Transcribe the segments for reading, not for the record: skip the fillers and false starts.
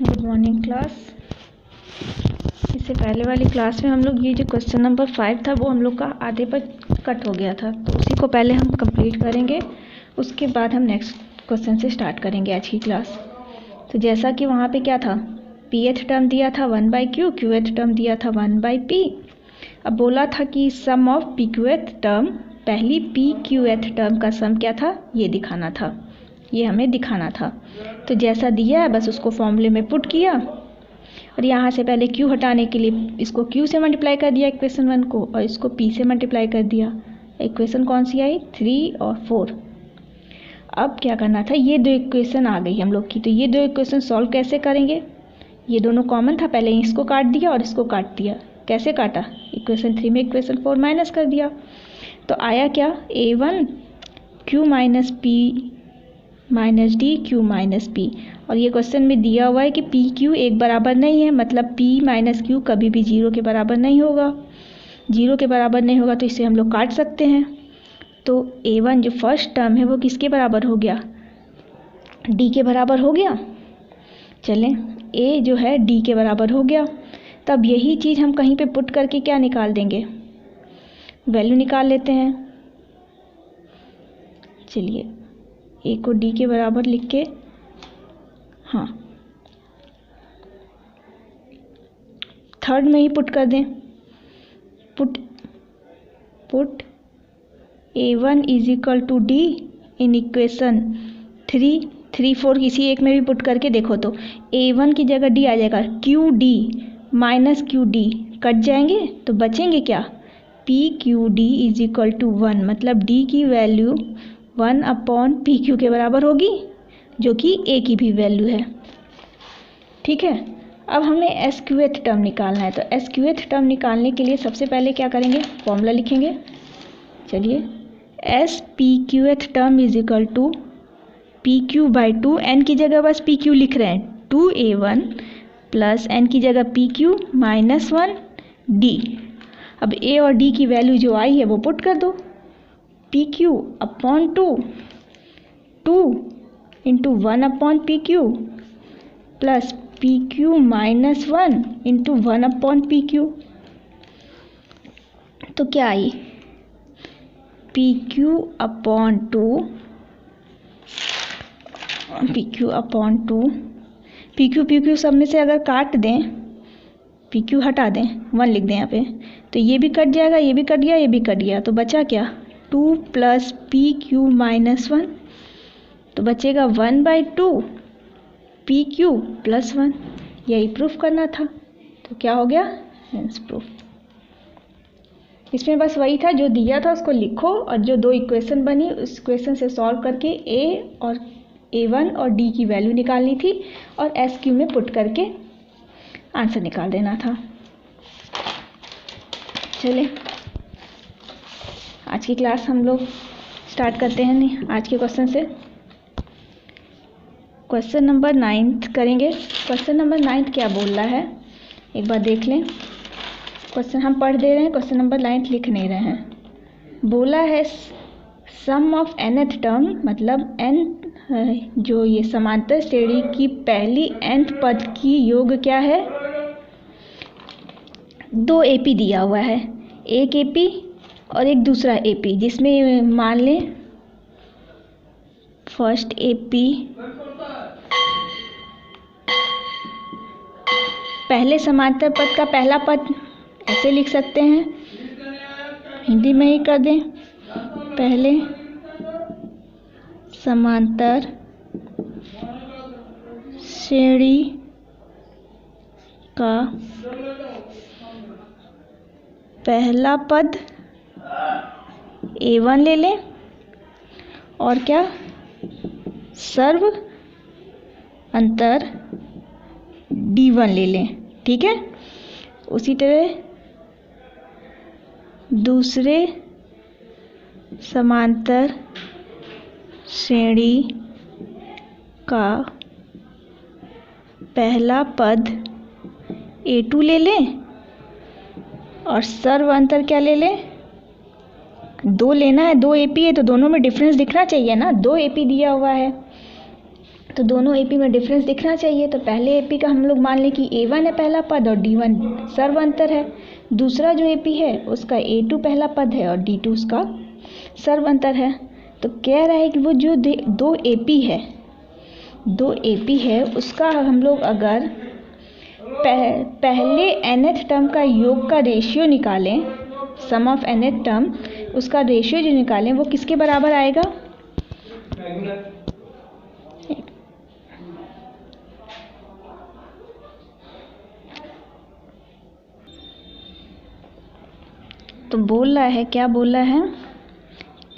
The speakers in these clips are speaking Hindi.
Good morning class. इससे पहले वाली क्लास में हम लोग ये जो क्वेश्चन नंबर 5 था वो हम लोग का आधे पर कट हो गया था, तो उसी को पहले हम कंप्लीट करेंगे, उसके बाद हम नेक्स्ट क्वेश्चन से स्टार्ट करेंगे आज की क्लास। तो जैसा कि वहाँ पे क्या था, pth टर्म दिया था 1/q, qth टर्म दिया था 1/p। अब बोला था कि सम ऑफ pqth टर्म, पहली pqth टर्म का सम क्या था ये दिखाना था, ये हमें दिखाना था। तो जैसा दिया है बस उसको फॉर्मूले में पुट किया और यहाँ से पहले q हटाने के लिए इसको q से मल्टीप्लाई कर दिया इक्वेशन 1 को, और इसको p से मल्टीप्लाई कर दिया। इक्वेशन कौन सी आई, 3 और 4। अब क्या करना था, ये दो इक्वेशन आ गई हम लोग की, तो ये दो इक्वेशन सॉल्व कैसे करेंगे। ये दोनों कॉमन था, पहले इसको काट दिया और इसको काट दिया। कैसे काटा, इक्वेशन 3 में इक्वेशन 4 माइनस कर दिया, तो आया क्या, a1 q minus p minus D Q minus P. और ये क्वेश्चन में दिया हुआ है कि पी क्यू एक बराबर नहीं है, मतलब पी माइनस क्यू कभी भी 0 के बराबर नहीं होगा। 0 के बराबर नहीं होगा तो इसे हम लोग काट सकते हैं। तो a1 जो फर्स्ट टर्म है वो किसके बराबर हो गया, d के बराबर हो गया। चलें, a जो है d के बराबर हो गया। तब यही चीज़ हम कहीं पे पुट करके क्या निकाल देंगे, वैल्यू निकाल लेते हैं। चलिए a को d के बराबर लिख के, हाँ थर्ड में ही पुट कर दें। Put a1 is equal to D in equation 3, 3, 4 किसी एक में भी पुट करके देखो तो a1 की जगह d आ जाएगा, Q D minus Q D cut जाएंगे तो बचेंगे क्या, P Q D is equal to 1, मतलब d की वैल्यू 1/pq के बराबर होगी, जो कि a की भी वैल्यू है। ठीक है, अब हमें SQth टर्म निकालना है, तो SQth टर्म निकालने के लिए सबसे पहले क्या करेंगे, फॉर्मूला लिखेंगे। चलिए, SPQth term is equal to PQ/2, n की जगह बस PQ लिख रहे हैं, 2a1 प्लस n की जगह PQ माइनस 1d। अब a और d की वैल्यू जो आई है वो पुट कर दो, PQ/2, 2 into 1/PQ plus PQ minus 1 into 1/PQ। तो क्या आई, PQ/2 PQ सब में से अगर काट दें, PQ हटा दें, 1 लिख दें यहाँ पे, तो ये भी कट जाएगा, ये भी कट गया, ये भी कट गया, तो बचा क्या, 2 प्लस PQ माइनस 1, तो बचेगा 1/2 PQ प्लस 1। यही प्रूफ करना था, तो क्या हो गया, हेंस प्रूफ। इसमें बस वही था जो दिया था उसको लिखो, और जो दो इक्वेशन बनी उस इक्वेशन से सॉल्व करके a1 और d की वैल्यू निकालनी थी और SQ में पुट करके आंसर निकाल देना था। चलिए आज की क्लास हम लोग स्टार्ट करते हैं आज के क्वेश्चन से। क्वेश्चन नंबर 9 करेंगे। क्वेश्चन नंबर 9 क्या बोल रहा है एक बार देख लें। क्वेश्चन हम पढ़ दे रहे हैं, क्वेश्चन नंबर 9 लिख नहीं रहे हैं। बोला है सम ऑफ nth टर्म, मतलब n जो ये समांतर श्रेणी की पहली nth पद की योग क्या है, 2 AP दिया हुआ है, एक AP और एक दूसरा AP, जिसमें मान लें फर्स्ट AP पहले समांतर पद का पहला पद ऐसे लिख सकते हैं, हिंदी में ही कर दें, पहले समांतर श्रेणी का पहला पद a1 ले लें और क्या, सर्व अंतर d1 ले लें। ठीक है, उसी तरह दूसरे समांतर श्रेणी का पहला पद a2 ले लें और सर्व अंतर क्या ले लें, 2 लेना है, 2 AP है तो दोनों में डिफरेंस दिखना चाहिए ना, 2 AP दिया हुआ है तो दोनों एपी में डिफरेंस दिखना चाहिए। तो पहले एपी का हम लोग मान लें कि A1 है पहला पद और D1 सर्व अंतर है। दूसरा जो एपी है उसका A2 पहला पद है और D2 उसका सर्व अंतर है। तो कह रहा है कि वो जो दो एपी है उसका हम लोग अगर पहले nth टर्म का योग का रेशियो निकालें, सम ऑफ nth टर्म उसका रेशियो जो निकालें वो किसके बराबर आएगा? तो बोल रहा है, क्या बोल रहा है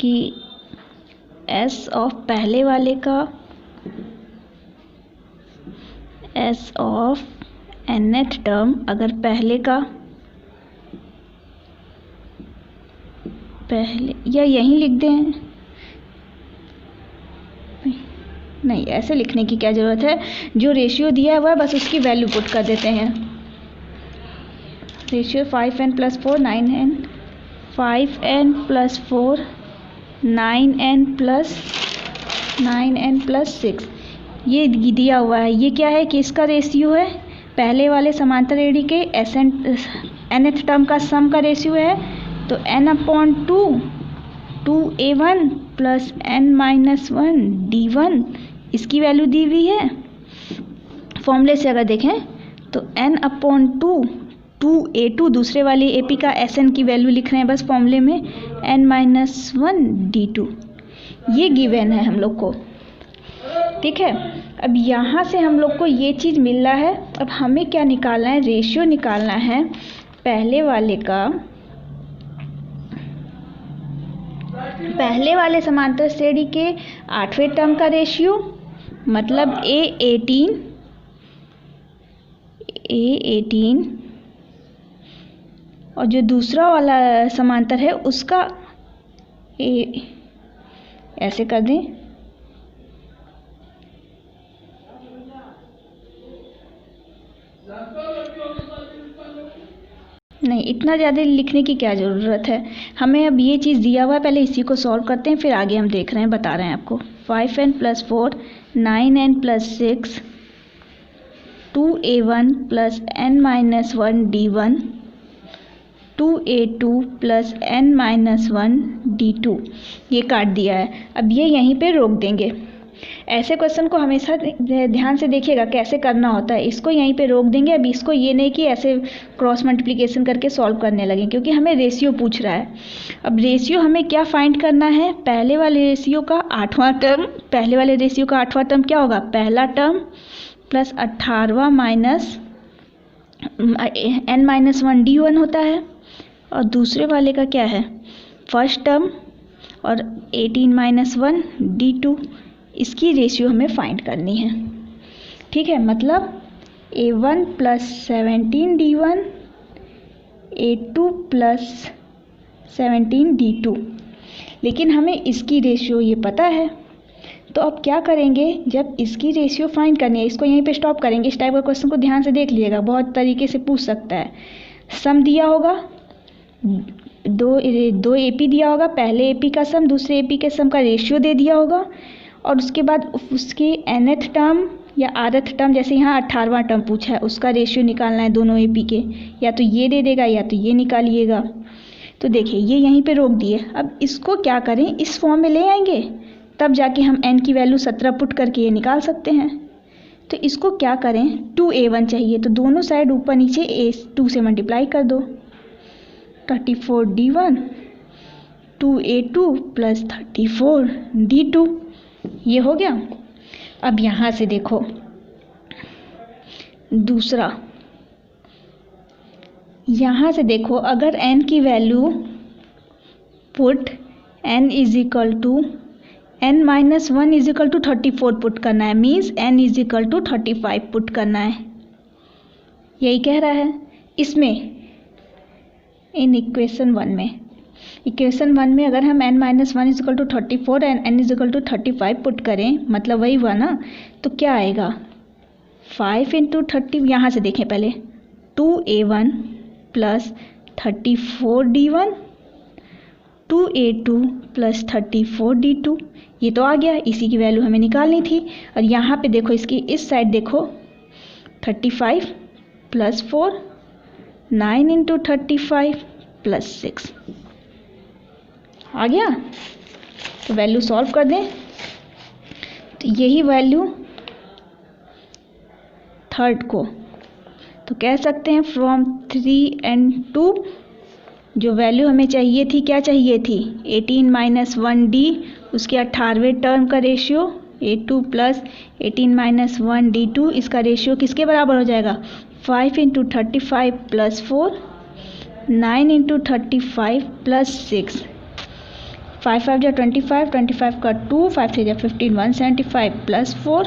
कि s ऑफ पहले वाले का s ऑफ nth टर्म अगर पहले या यहीं लिख दें, नहीं ऐसे लिखने की क्या ज़रूरत है, जो रेशियो दिया हुआ है बस उसकी वैल्यू पुट कर देते हैं। Ratio 5n + 4 9n, 5n + 4 9n + 6 ये दिया हुआ है। ये क्या है कि इसका रेशियो है, पहले वाले समांतर एडी के nth टर्म का सम का रेशियो है। तो n/2 2a1 + n-1 d1 इसकी वैल्यू दी हुई है। फॉर्मूले से अगर देखें तो n/2 2a2 दूसरे वाले एपी का Sn की वैल्यू लिख रहे हैं बस फॉर्मूले में, n-1 d2 ये गिवन है हम लोग को। ठीक है, अब यहाँ से हम लोग को ये चीज़ मिल रहा है। अब हमें क्या निकालना है? रेशियो निकालना है पहले वाले समांतर श्रेणी के 8वें टर्म का रेशियो, मतलब A18 और जो दूसरा वाला समांतर है उसका ऐसे कर दें, नहीं इतना ज़्यादा लिखने की क्या ज़रूरत है, हमें अब ये चीज़ दिया हुआ है, पहले इसी को सॉल्व करते हैं फिर आगे हम देख रहे हैं, बता रहे हैं आपको। 5n + 4 9n + 6 2a1 + n-1 d1 2a2 + n-1 d2 ये काट दिया है। अब ये यहीं पे रोक देंगे। ऐसे क्वेश्चन को हमेशा ध्यान से देखिएगा कैसे करना होता है। इसको यहीं पे रोक देंगे। अब इसको ये नहीं कि ऐसे क्रॉस मल्टीप्लिकेशन करके सॉल्व करने लगे, क्योंकि हमें रेशियो पूछ रहा है। अब रेशियो हमें क्या फाइंड करना है? पहले वाले रेशियो का 8वां टर्म, पहले वाले रेशियो का 8वां टर्म क्या होगा? पहला टर्म + 18वां माइनस n-1 d1 होता है, और दूसरे वाले का क्या है? फर्स्ट टर्म और 18 - 1 d2 इसकी रेशियो हमें फाइंड करनी है। ठीक है, मतलब a1 + 17 d1 a2 + 17 d2, लेकिन हमें इसकी रेशियो ये पता है। तो अब क्या करेंगे, जब इसकी रेशियो फाइंड करनी है, इसको यहीं पे स्टॉप करेंगे। इस टाइप का क्वेश्चन को ध्यान से देख लीजिएगा, बहुत तरीके से पूछ सकता है। सम दिया होगा, दो एपी दिया होगा, पहले एपी का सम दूसरे एपी के सम का रेशियो दे दिया होगा, और उसके बाद उसकी nth टर्म या rth टर्म, जैसे यहाँ 18वां टर्म पूछा है, उसका रेशियो निकालना है दोनों एपी के, या तो ये दे देगा या तो ये निकालिएगा। तो देखिए ये यहीं पे रोक दिए। अब इसको क्या करें, इस फॉर्म में ले आएंगे, तब जाके हम n की वैल्यू 17 पुट करके ये निकाल सकते हैं। तो इसको क्या करें, 2a1 चाहिए, तो दोनों साइड ऊपर नीचे a2 से मल्टीप्लाई कर दो। 34 d1 2a2 + 34 d2 ये हो गया। अब यहाँ से देखो दूसरा, यहाँ से देखो अगर n की value put n = n-1 = 34 put करना है, मीन्स n = 35 पुट करना है, यही कह रहा है इसमें। इन इक्वेशन 1 में अगर हम n-1 = 34 एंड n = 35 पुट करें, मतलब वही हुआ ना, तो क्या आएगा 5 × 30, यहाँ से देखें पहले 2a1 + 34 d1 2a2 plus 34d2, ये तो आ गया, इसी की वैल्यू हमें निकालनी थी। और यहाँ पे देखो इसकी इस साइड देखो 35 प्लस 4, 9 इंटू 35 प्लस 6 आ गया। तो वैल्यू सॉल्व कर दें तो यही वैल्यू थर्ड को तो कह सकते हैं फ्रॉम 3 and 2 जो वैल्यू हमें चाहिए थी, क्या चाहिए थी 18 माइनस 1d, उसके 18वें टर्म का ratio a2 plus 18 minus 1d2, इसका रेशियो किसके बराबर हो जाएगा 5 इंटू 35 प्लस 4, 9 इंटू 35 प्लस 6, 5 5 जा 25, 25 का 2, 5 3 जा 15, 175 प्लस 4,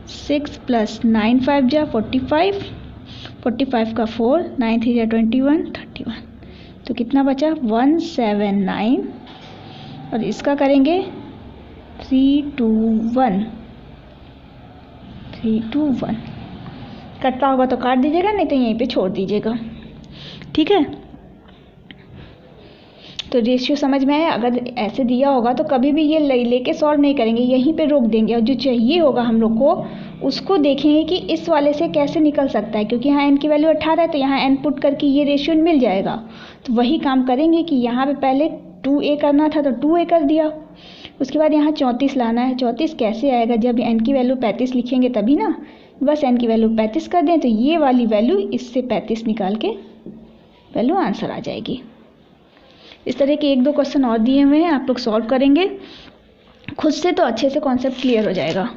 6 प्लस 9 5 जा 45, 45 का 4, 9 3 जा 21, 31, तो कितना बचा 179। और इसका करेंगे 3 2 1, 3 2 1, कटता होगा तो काट दीजिएगा, नहीं तो यहीं पे छोड़ दीजिएगा, ठीक है। तो रेशियो समझ में आया। अगर ऐसे दिया होगा तो कभी भी ये लेके सॉल्व नहीं करेंगे, यहीं पे रोक देंगे और जो चाहिए होगा हम लोग को उसको देखेंगे कि इस वाले से कैसे निकल सकता है, क्योंकि यहाँ n की वैल्यू 18 है तो यहाँ n पुट करके ये रेशियो मिल जाएगा। तो वही काम करेंगे कि यहाँ पे पहले 2a करना था तो 2a कर दिया, उसके बाद यहाँ 34 लाना है। 34 कैसे आएगा, जब n की वैल्यू 35 लिखेंगे तभी ना, बस n की वैल्यू 35 कर दें तो ये वाली वैल्यू इससे 35 निकाल के वैल्यू आंसर आ जाएगी। इस तरह के 1-2 क्वेश्चन और दिए हुए हैं, आप लोग सॉल्व करेंगे खुद से तो अच्छे से कॉन्सेप्ट क्लियर हो जाएगा।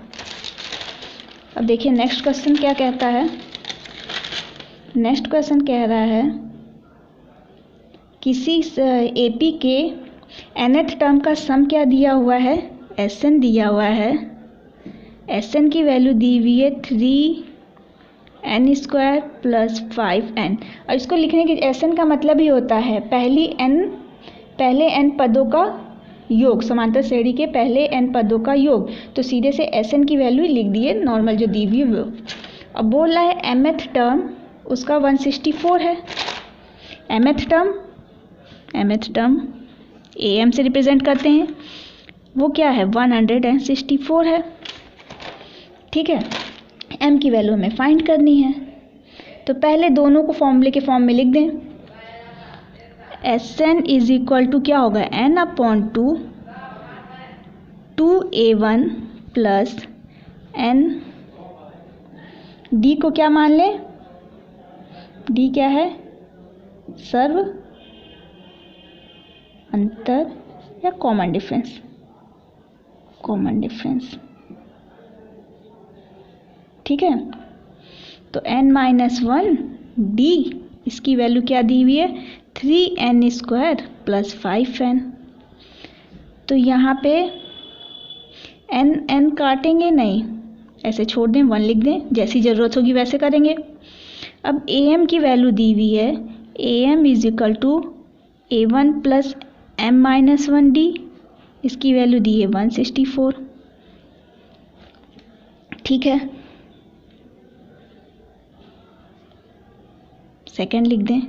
अब देखिए नेक्स्ट क्वेश्चन क्या कहता है। नेक्स्ट क्वेश्चन कह रहा है किसी एपी के nth टर्म का सम क्या दिया हुआ है, Sn दिया हुआ है। Sn की वैल्यू दी हुई है 3n² प्लस 5n, और इसको लिखने की Sn का मतलब ही होता है पहले n पदों का योग, समांतर श्रेणी के पहले n पदों का योग। तो सीधे से Sn की वैल्यू लिख दिए नॉर्मल जो दी हुई वो। अब बोल रहा है mth टर्म उसका 164 है। mth टर्म am से रिप्रेजेंट करते हैं, वो क्या है 164 है, ठीक है। m की वैल्यू हमें फाइंड करनी है, तो पहले दोनों को फॉर्मूले के फॉर्म में लिख दें। Sn इज इक्वल टू क्या होगा n/2 2a1 plus n, d को क्या मान लें, d क्या है सर्व अंतर या कॉमन डिफरेंस, ठीक है। तो n-1 d, इसकी वैल्यू क्या दी हुई है 3n² प्लस 5n। तो यहाँ पे n काटेंगे नहीं, ऐसे छोड़ दें, 1 लिख दें, जैसी ज़रूरत होगी वैसे करेंगे। अब am की वैल्यू दी हुई है am is equal to a1 plus m-1d, इसकी वैल्यू दी है 164, ठीक है। सेकेंड लिख दें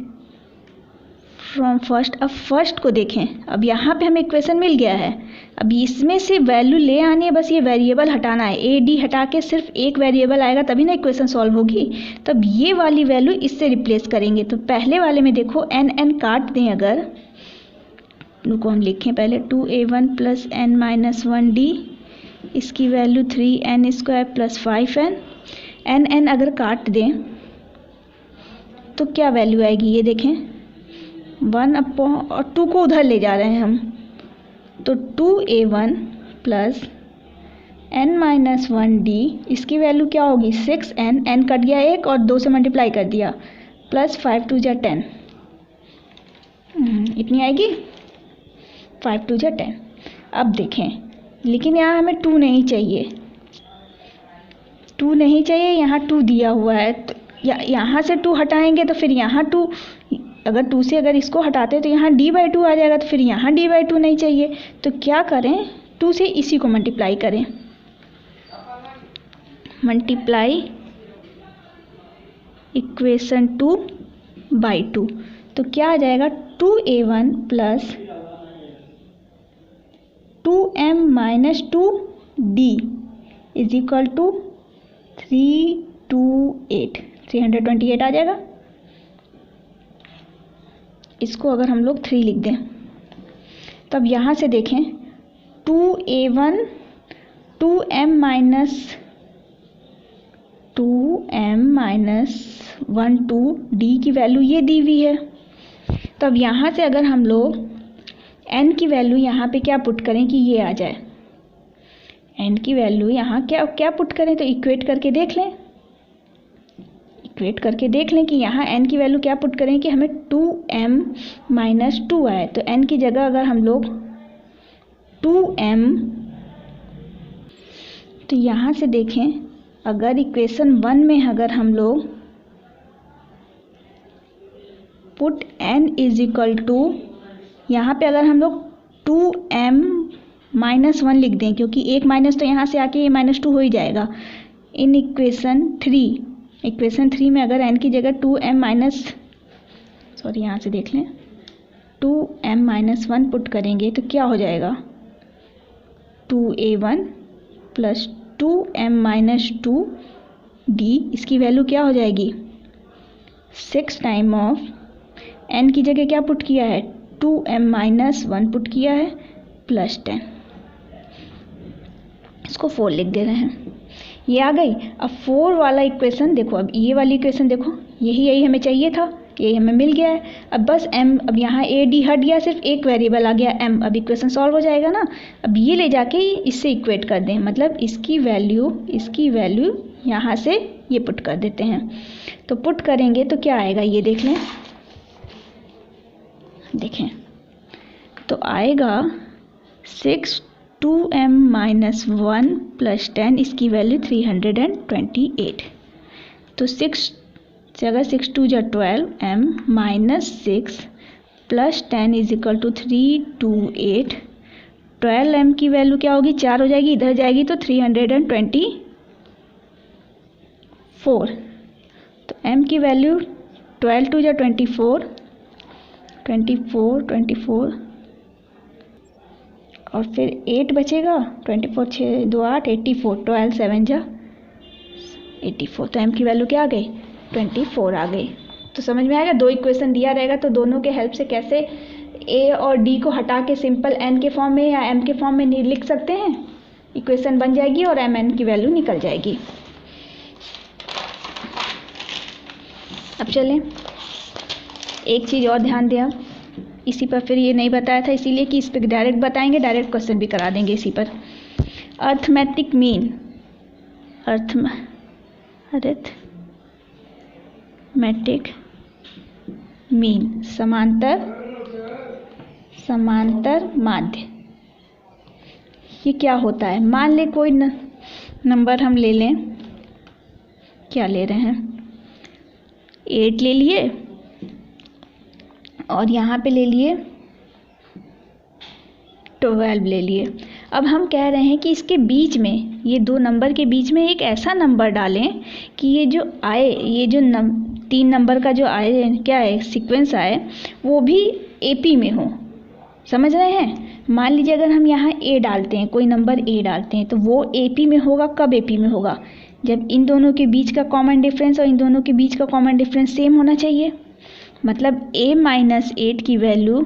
फ्रॉम फर्स्ट। अब फर्स्ट को देखें, अब यहाँ पे हमें इक्वेशन मिल गया है, अब इसमें से वैल्यू ले आनी है, बस ये वेरिएबल हटाना है, ए डी हटा के सिर्फ एक वेरिएबल आएगा तभी ना इक्वेशन सॉल्व होगी। तब ये वाली वैल्यू इससे रिप्लेस करेंगे। तो पहले वाले में देखो n काट दें, अगर रुको हम लिखें पहले 2a1 प्लस n-1d, इसकी value 3n² plus 5n। n अगर काट दें तो क्या वैल्यू आएगी, ये देखें 1 और 2 को उधर ले जा रहे हैं हम, तो 2a1 प्लस n-1d, इसकी वैल्यू क्या होगी 6n, n कट गया एक और 2 से मल्टीप्लाई कर दिया, प्लस 5 2 जा 10, इतनी आएगी 5 2 जा 10। अब देखें, लेकिन यहाँ हमें 2 नहीं चाहिए, 2 नहीं चाहिए, यहाँ 2 दिया हुआ है, तो यहाँ से 2 हटाएंगे तो फिर यहाँ 2, अगर 2 से अगर इसको हटाते तो यहाँ d/2 आ जाएगा, तो फिर यहाँ d/2 नहीं चाहिए। तो क्या करें, 2 से इसी को मल्टीप्लाई करें, मल्टीप्लाई इक्वेशन 2/2, तो क्या आ जाएगा 2a1 plus 2m minus 2d is equal to 328 आ जाएगा। इसको अगर हम लोग 3 लिख दें तब यहाँ से देखें 2a1 2m माइनस 1 2d की वैल्यू ये दी हुई है। तो अब यहाँ से अगर हम लोग n की वैल्यू यहाँ पे क्या पुट करें कि ये आ जाए, n की वैल्यू यहाँ क्या पुट करें, तो इक्वेट करके देख लें कि यहाँ n की वैल्यू क्या पुट करें कि हमें 2m माइनस 2 आए। तो n की जगह अगर हम लोग 2m, तो यहाँ से देखें अगर इक्वेशन 1 में अगर हम लोग put n is equal to, यहाँ पे अगर हम लोग 2m माइनस 1 लिख दें, क्योंकि एक माइनस तो यहाँ से आके ये माइनस 2 हो ही जाएगा। इन इक्वेशन 3 में अगर n की जगह 2m माइनस, सॉरी यहाँ से देख लें, 2m माइनस 1 पुट करेंगे तो क्या हो जाएगा 2a1 plus 2m minus 2d, इसकी वैल्यू क्या हो जाएगी 6 टाइम ऑफ n की जगह क्या पुट किया है 2m माइनस 1 पुट किया है प्लस 10, इसको 4 लिख दे रहे हैं, ये आ गई। अब 4 वाला इक्वेशन देखो, अब ये वाली इक्वेशन देखो, यही हमें चाहिए था, ये हमें मिल गया है। अब बस m, अब यहाँ a d हट गया, सिर्फ एक वेरिएबल आ गया m, अब इक्वेशन सॉल्व हो जाएगा ना। अब ये ले जाके इससे इक्वेट कर दें, मतलब इसकी वैल्यू यहाँ से ये पुट कर देते हैं। तो पुट करेंगे तो क्या आएगा ये देख लें, देखें तो आएगा 6 2m माइनस 1 प्लस 10, इसकी वैल्यू 328। तो 6 जगह 6 2 जा 12m minus 6 plus 10 is equal to 328। 12m की वैल्यू क्या होगी 4 हो जाएगी, इधर जाएगी तो 324। तो m की वैल्यू 12 2 जा 24 और फिर 8 बचेगा, 24 6 2 8 84, 12 7 जा 84। तो m की वैल्यू क्या आ गई 24 आ गई। तो समझ में आएगा, दो इक्वेशन दिया रहेगा तो दोनों के हेल्प से कैसे a और d को हटा के सिंपल n के फॉर्म में या m के फॉर्म में लिख सकते हैं, इक्वेशन बन जाएगी और mn की वैल्यू निकल जाएगी। अब चलें एक चीज़ और ध्यान दें, अब इसी पर फिर ये नहीं बताया था इसीलिए कि इस पर डायरेक्ट बताएंगे, डायरेक्ट क्वेश्चन भी करा देंगे इसी पर। अर्थमेटिक मीन समांतर माध्य, ये क्या होता है। मान ले कोई नंबर हम ले लें, क्या ले रहे हैं 8 ले लिए और यहाँ पे ले लिए 12 ले लिए। अब हम कह रहे हैं कि इसके बीच में, ये दो नंबर के बीच में एक ऐसा नंबर डालें कि ये जो आए, ये जो 3 नंबर का जो आए क्या है सीक्वेंस आए वो भी AP में हो। समझ रहे हैं, मान लीजिए अगर हम यहाँ A डालते हैं, कोई नंबर A डालते हैं तो वो AP में होगा। कब AP में होगा, जब इन दोनों के बीच का कॉमन डिफरेंस और इन दोनों के बीच का कॉमन डिफरेंस सेम होना चाहिए। मतलब a माइनस 8 की वैल्यू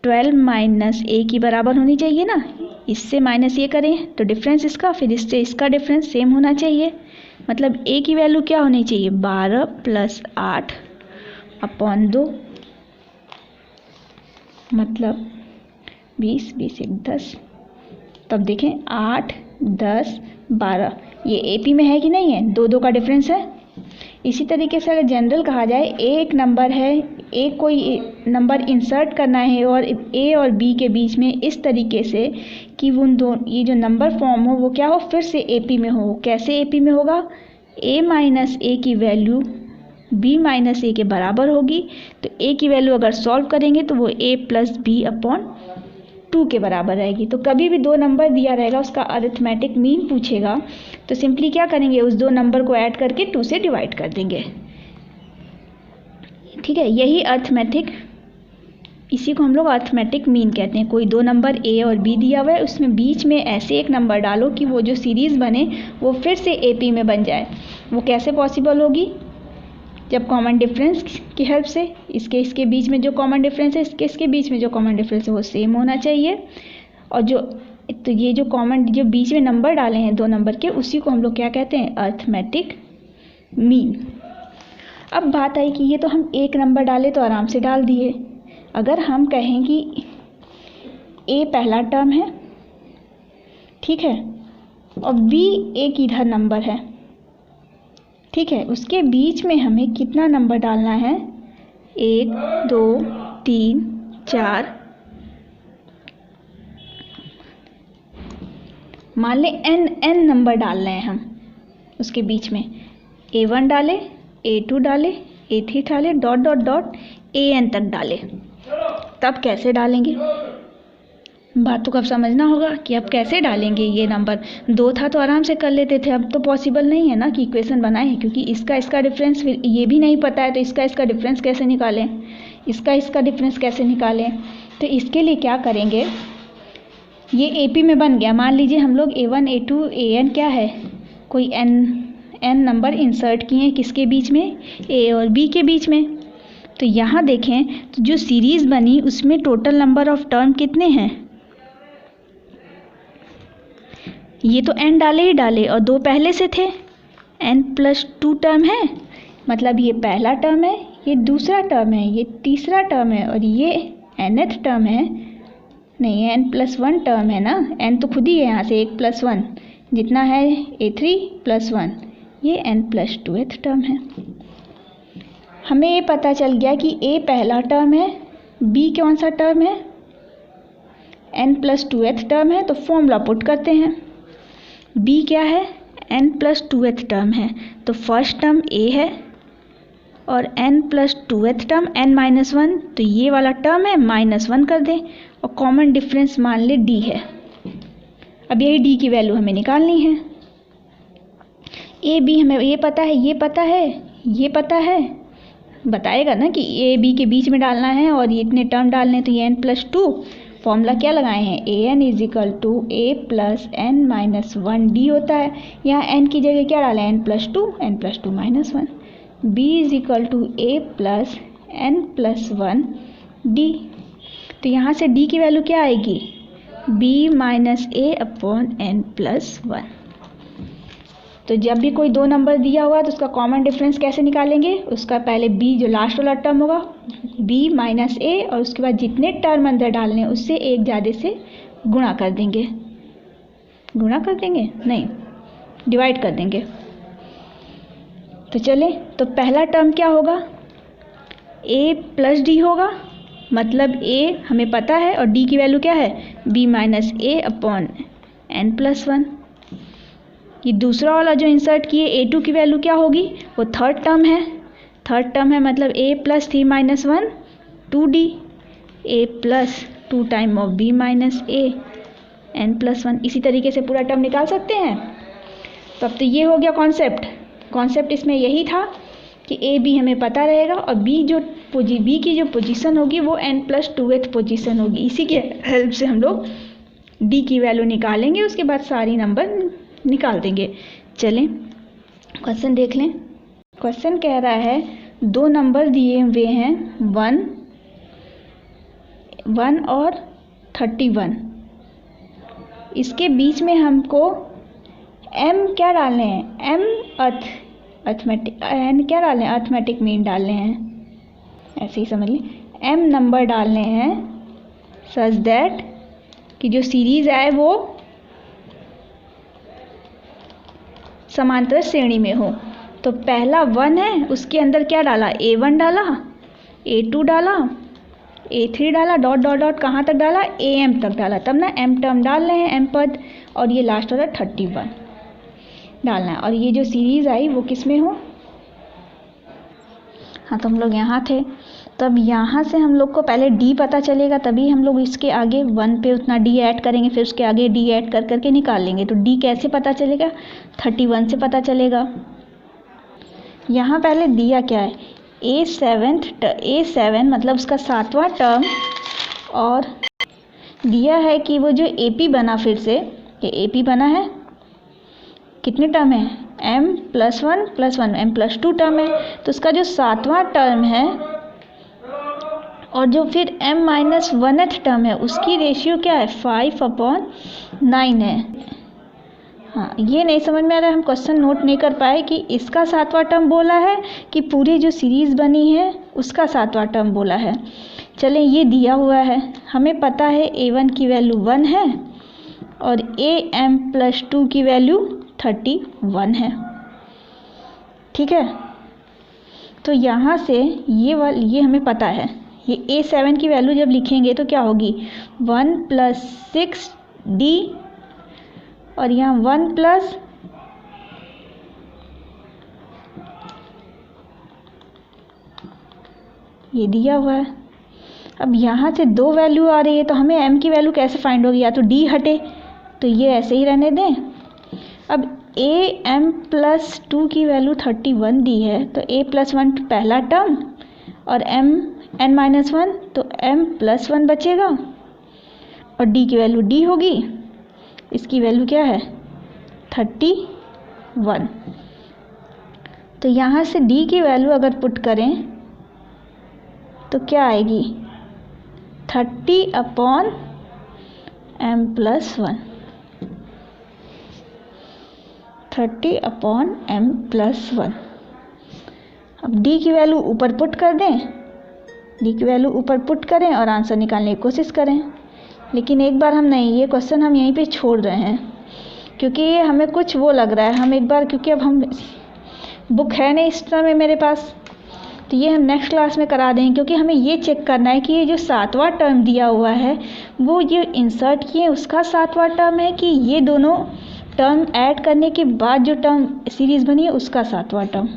12 माइनस a की बराबर होनी चाहिए ना। इससे माइनस ये करें तो डिफरेंस इसका, फिर इससे इसका डिफरेंस सेम होना चाहिए। मतलब a की वैल्यू क्या होनी चाहिए 12 प्लस 8 अपॉन 2, मतलब 20 20 1 10। तब देखें 8 10 12, ये AP में है कि नहीं है, 2 2 का डिफरेंस है। इसी तरीके से अगर जनरल कहा जाए, एक नंबर है, एक कोई नंबर इंसर्ट करना है और A और B के बीच में इस तरीके से कि वो ये जो नंबर फॉर्म हो वो क्या हो, फिर से AP में हो। कैसे AP में होगा, A माइनस A की वैल्यू B माइनस A के बराबर होगी। तो A की वैल्यू अगर सॉल्व करेंगे तो वो A प्लस B अपॉन 2 के बराबर रहेगी। तो कभी भी 2 नंबर दिया रहेगा, उसका अरिथमेटिक मीन पूछेगा तो सिंपली क्या करेंगे, उस 2 नंबर को ऐड करके 2 से डिवाइड कर देंगे। ठीक है, यही अर्थमेटिक, इसी को हम लोग अर्थमेटिक मीन कहते हैं। कोई दो नंबर ए और बी दिया हुआ है, उसमें बीच में ऐसे एक नंबर डालो कि वो जो सीरीज़ बने वो फिर से AP में बन जाए। वो कैसे पॉसिबल होगी? जब कॉमन डिफरेंस की हेल्प से, इसके बीच में जो कॉमन डिफरेंस है, इसके बीच में जो कॉमन डिफरेंस है वो सेम होना चाहिए। और तो ये जो कॉमन जो बीच में नंबर डाले हैं दो नंबर के, उसी को हम लोग क्या कहते हैं? Arithmetic mean. अब बात आई कि ये तो हम एक नंबर डाले तो आराम से डाल दिए। अगर हम कहें कि A पहला टर्म है, ठीक है, और B एक इधर नंबर है, ठीक है, उसके बीच में हमें कितना नंबर डालना है? 1 2 3 4, मान लें n नंबर डाल रहे हैं हम उसके बीच में। A1 डाले, A2 डाले, A3 डाले, डॉट डॉट डॉट AN तक डाले। तब कैसे डालेंगे? बात तो कब समझना होगा कि अब कैसे डालेंगे। ये नंबर 2 था तो आराम से कर लेते थे, अब तो पॉसिबल नहीं है ना कि इक्वेशन बनाए हैं, क्योंकि इसका डिफरेंस फिर ये भी नहीं पता है, तो इसका डिफरेंस कैसे निकालें, इसका डिफरेंस कैसे निकालें। तो इसके लिए क्या करेंगे, ये AP में बन गया। मान लीजिए हम लोग A1 A2 AN क्या है, कोई n नंबर इंसर्ट किए हैं, किसके बीच में? A और B के बीच में। तो यहाँ देखें तो जो सीरीज़ बनी उसमें टोटल नंबर ऑफ टर्म कितने हैं? ये तो n डाले ही डाले, और 2 पहले से थे, n+2 टर्म है, मतलब ये पहला टर्म है, ये दूसरा टर्म है, ये तीसरा टर्म है, और ये nth टर्म है। नहीं, n+1 टर्म है ना, n तो खुद ही है यहाँ से 1+1 जितना है A3 + 1, ये n+2th टर्म है। हमें ये पता चल गया कि A पहला टर्म है, B कौन सा टर्म है? n+2th टर्म है। तो फॉर्मूला पुट करते हैं। B क्या है? n+2th टर्म है, तो फर्स्ट टर्म A है और n+2th टर्म n-1, तो ये वाला टर्म है, -1 कर दें, और कॉमन डिफरेंस मान ले D है। अब यही D की वैल्यू हमें निकालनी है। A B हमें ये पता है, ये पता है, ये पता है, बताएगा ना कि A B के बीच में डालना है और ये इतने टर्म डालने हैं, तो ये n+2। फॉर्मूला क्या लगाए हैं? AN = A + n-1D होता है। यहाँ n की जगह क्या डालें? n+2 - 1। B = A + n+1D। तो यहाँ से D की वैल्यू क्या आएगी? B - A n+1। तो जब भी कोई दो नंबर दिया हुआ है तो उसका कॉमन डिफरेंस कैसे निकालेंगे? उसका पहले B जो लास्ट वाला टर्म होगा, B - A, और उसके बाद जितने टर्म अंदर डालने हैं उससे एक ज़्यादा से गुणा कर देंगे। गुणा कर देंगे? नहीं, डिवाइड कर देंगे। तो चले, तो पहला टर्म क्या होगा? A + D होगा, मतलब A हमें पता है और D की वैल्यू क्या है? B - A n+1। ये दूसरा वाला जो इंसर्ट किए A2 की वैल्यू क्या होगी? वो थर्ड टर्म है, थर्ड टर्म है, मतलब A + 3 - 1 2D, A + 2 time of B - A n+1। इसी तरीके से पूरा टर्म निकाल सकते हैं। तो अब तो ये हो गया कॉन्सेप्ट इसमें यही था कि A B हमें पता रहेगा और B की जो पोजीशन होगी वो n+2th पोजीशन होगी। इसी के हेल्प से हम लोग D की वैल्यू निकालेंगे, उसके बाद सारी नंबर निकाल देंगे। चलें क्वेश्चन देख लें। क्वेश्चन कह रहा है दो नंबर दिए हुए हैं 1 और 31। इसके बीच में हमको m क्या डालने हैं? अर्थमेटिक मीन डालने हैं, ऐसे ही समझ लें। m नंबर डालने हैं सच दैट कि जो सीरीज़ है वो समांतर श्रेणी में हो। तो पहला 1 है, उसके अंदर क्या डाला? A1 डाला, A2 डाला, A3 डाला, डॉट डॉट डॉट कहाँ तक डाला? AM तक डाला। तब ना m टर्म डाल रहे हैं, m पद, और ये लास्ट वाला 31 डालना है। और ये जो सीरीज़ आई वो किस में हो? हाँ, तो हम लोग यहाँ थे, तब यहाँ से हम लोग को पहले D पता चलेगा, तभी हम लोग इसके आगे 1 पे उतना D ऐड करेंगे, फिर उसके आगे D ऐड कर करके निकाल लेंगे। तो D कैसे पता चलेगा? 31 से पता चलेगा। यहाँ पहले दिया क्या है? A7 मतलब उसका 7वां टर्म, और दिया है कि वो जो AP बना, फिर से ये AP बना है, कितने टर्म है, m+1+1 m+2 टर्म है, तो उसका जो 7वां टर्म है और जो फिर m-1th टर्म है उसकी रेशियो क्या है, 5/9 है। हाँ, ये नहीं समझ में आ रहा है, हम क्वेश्चन नोट नहीं कर पाए कि इसका 7वां टर्म बोला है कि पूरी जो सीरीज़ बनी है उसका 7वां टर्म बोला है। चलें, ये दिया हुआ है, हमें पता है A1 की वैल्यू 1 है और AM+2 की वैल्यू 31 है। ठीक है, तो यहाँ से ये हमें पता है, ये A7 की वैल्यू जब लिखेंगे तो क्या होगी, 1 + 6D और यहाँ 1 + ये दिया हुआ है। अब यहाँ से 2 वैल्यू आ रही है तो हमें m की वैल्यू कैसे फाइंड होगी, या तो d हटे, तो ये ऐसे ही रहने दें। अब AM+2 की वैल्यू 31 दी है, तो A+1 पहला टर्म और n-1 तो m+1 बचेगा और d की वैल्यू d होगी, इसकी वैल्यू क्या है, 31। तो यहाँ से d की वैल्यू अगर पुट करें तो क्या आएगी, 30/m+1। अब d की वैल्यू ऊपर पुट कर दें, d की वैल्यू ऊपर पुट करें और आंसर निकालने की कोशिश करें। लेकिन एक बार हम नहीं, ये क्वेश्चन हम यहीं पे छोड़ रहे हैं क्योंकि ये हमें कुछ वो लग रहा है। हम एक बार, क्योंकि अब हम बुक है नहीं इस समय मेरे पास, तो ये हम नेक्स्ट क्लास में करा देंगे, क्योंकि हमें ये चेक करना है कि ये जो 7वां टर्म दिया हुआ है वो ये इंसर्ट किए उसका 7वां टर्म है कि ये दोनों टर्म ऐड करने के बाद जो टर्म सीरीज़ बनी है उसका 7वां टर्म।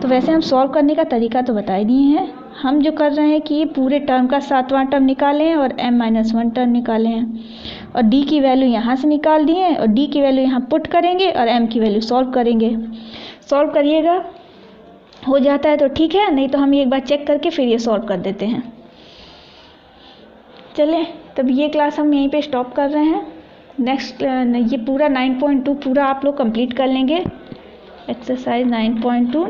तो वैसे हम सॉल्व करने का तरीका तो बता ही दिए हैं। हम जो कर रहे हैं कि ये पूरे टर्म का 7वां टर्म निकाले हैं और m-1 टर्म निकाले हैं और d की वैल्यू यहाँ से निकाल दिए हैं और d की वैल्यू यहाँ पुट करेंगे और m की वैल्यू सॉल्व करेंगे। सॉल्व करिएगा, हो जाता है तो ठीक है, नहीं तो हम एक बार चेक करके फिर ये सॉल्व कर देते हैं। चलें, तब ये क्लास हम यहीं पे स्टॉप कर रहे हैं। नेक्स्ट ये पूरा 9.2 पूरा आप लोग कंप्लीट कर लेंगे। एक्सरसाइज 9.2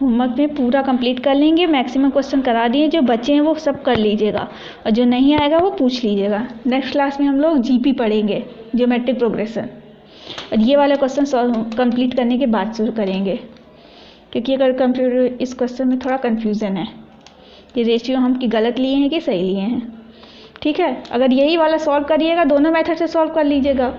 होमवर्क में पूरा कंप्लीट कर लेंगे। मैक्सिमम क्वेश्चन करा दिए, जो बचे हैं वो सब कर लीजिएगा और जो नहीं आएगा वो पूछ लीजिएगा। नेक्स्ट क्लास में हम लोग जीपी पढ़ेंगे, ज्योमेट्रिक प्रोग्रेशन, और ये वाला क्वेश्चन कंप्लीट करने के बाद शुरू करेंगे, क्योंकि अगर कंप्यूटर इस क्वेश्चन में थोड़ा कन्फ्यूज़न है, ये रेशियो हम कि गलत लिए हैं कि सही लिए हैं। ठीक है, अगर यही वाला सॉल्व करिएगा, दोनों मेथड से सॉल्व कर लीजिएगा।